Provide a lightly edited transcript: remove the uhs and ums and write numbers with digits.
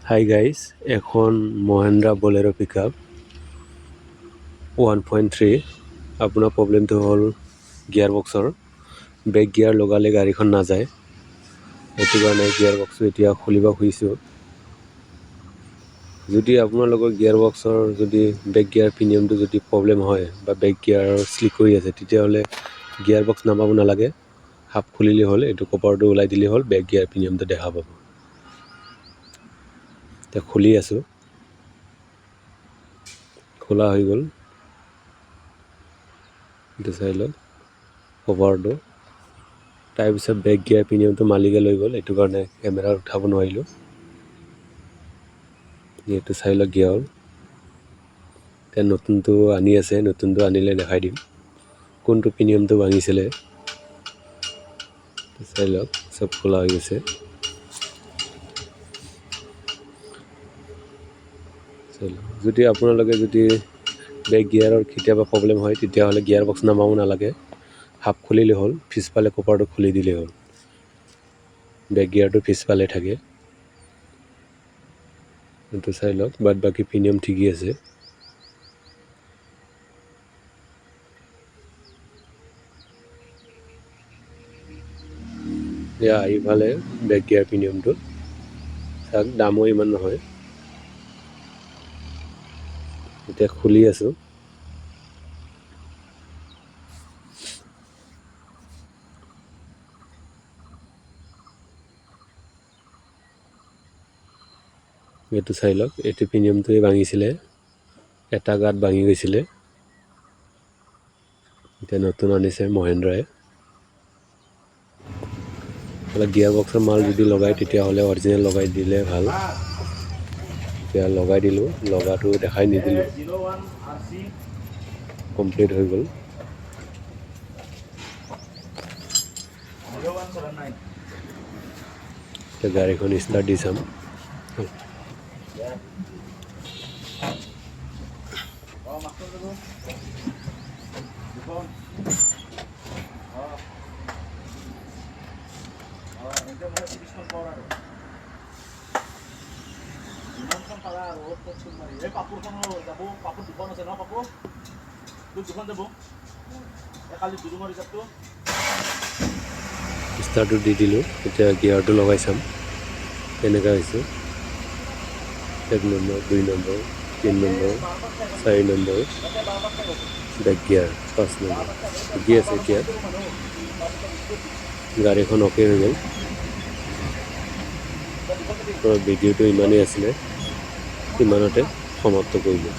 Hi guys, এখন Mahindra Bolero pickup 1.3। আপোনাৰ প্ৰব্লেমটো হ'ল গিয়াৰ বক্সৰ। ব্ৰেক গিয়াৰ লগালে গাড়ীখন নাযায়, সেইটো কাৰণে গিয়াৰ বক্সটো এতিয়া খুলিব খুজিছোঁ। যদি আপোনালোকৰ গিয়াৰ বক্সৰ যদি ব্ৰেক গিয়াৰ প্ৰিমিয়ামটো যদি প্ৰব্লেম হয় বা ব্ৰেক গিয়াৰ শ্লিপ কৰি আছে, তেতিয়াহ'লে গিয়াৰ বক্স নামাব নালাগে, হাফ খুলিলেই হ'ল, এইটো কভাৰটো ওলাই দিলেই হ'ল, ব্ৰেক গিয়াৰ প্ৰিমিয়ামটো দেখা পাব। এতিয়া খুলি আছোঁ, খোলা হৈ গ'ল। এইটো চাই লওক কভাৰটো। তাৰপিছত ব্ৰেক গিয়াৰ প্ৰিমিয়ামটো মালিকে লৈ গ'ল, এইটো কাৰণে কেমেৰাত উঠাব নোৱাৰিলোঁ। এইটো চাই লওক গিয়াৰ। এতিয়া নতুনটো আনি আছে, নতুনটো আনিলে দেখাই দিম কোনটো প্ৰিমিয়ামটো ভাঙিছিলে। চাই লওক, চব খোলা হৈ গৈছে। যদি আপোনালোকে যদি ব্ৰেক গিয়াৰৰ কেতিয়াবা প্ৰব্লেম হয়, তেতিয়াহ'লে গিয়াৰ বক্স নামাব নালাগে, হাফ খুলিলেই হ'ল, পিছফালে কভাৰটো খুলি দিলেই হ'ল। ব্ৰেক গিয়াৰটো পিছফালে থাকে। এইটো চাই লওক, বাদ বাকী প্ৰিমিয়াম ঠিকেই আছে। এয়া ইফালে ব্ৰেক গিয়াৰ প্ৰিমিয়ামটো চাওক, দামো ইমান নহয়। এতিয়া খুলি আছোঁ। এইটো চাই লওক, এইটো প্ৰিমিয়ামটোৱে ভাঙিছিলে, এটা গাঁত ভাঙি গৈছিলে। এতিয়া নতুন আনিছে মহেন্দ্ৰাই। গিয়াৰ বক্সৰ মাল যদি লগায়, তেতিয়াহ'লে অৰিজিনেল লগাই দিলে ভাল। এতিয়া লগাই দিলোঁ, লগাটো দেখাই নিদিলোঁ, কমপ্লিট হৈ গ'ল। এতিয়া গাড়ীখন ষ্টাৰ্ট দি চাম। ষ্টাৰ্টটো দি দিলোঁ, এতিয়া গিয়াৰটো লগাই চাম কেনেকুৱা হৈছে। 1 number, 2 number, 3 number, 4 number, brake gear 5 number. ঠিকেই আছে। এতিয়া গাড়ীখন অ'কে হৈ গ'ল। ভিডিঅ'টো ইমানেই আছিলে, ইমানতে সমাপ্ত কৰিলোঁ।